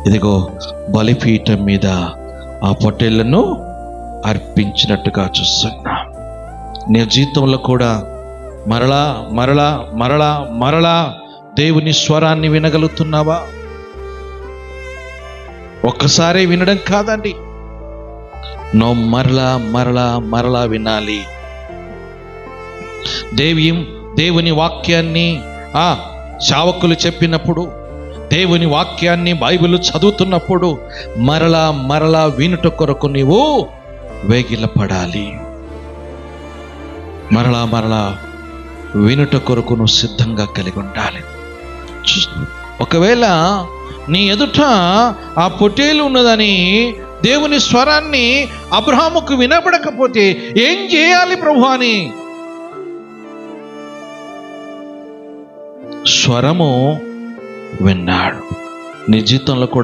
ఇదిగో బలిపీఠం మీద ఆ పొట్టేళ్లను అర్పించినట్టుగా చూస్తున్నాం. నీ జీవితంలో కూడా మరలా మరలా మరలా మరలా దేవుని స్వరాన్ని వినగలుగుతున్నావా? ఒక్కసారి వినడం కాదండి, నువ్వు మరలా మరలా మరలా వినాలి. దేవుని వాక్యాన్ని సేవకులు చెప్పినప్పుడు, దేవుని వాక్యాన్ని బైబిల్ చదువుతున్నప్పుడు మరలా మరలా వినుట కొరకు నీవు వేగిలపడాలి. మరలా మరలా వినుట కొరకు నువ్వు సిద్ధంగా కలిగి ఉండాలి. ఒకవేళ నీ ఎదుట ఆ పొట్టేలు ఉన్నదని దేవుని స్వరాన్ని అబ్రహాముకు వినబడకపోతే ఏం చేయాలి ప్రభు అని స్వరము విన్నాడు. నీ జీవితంలో కూడా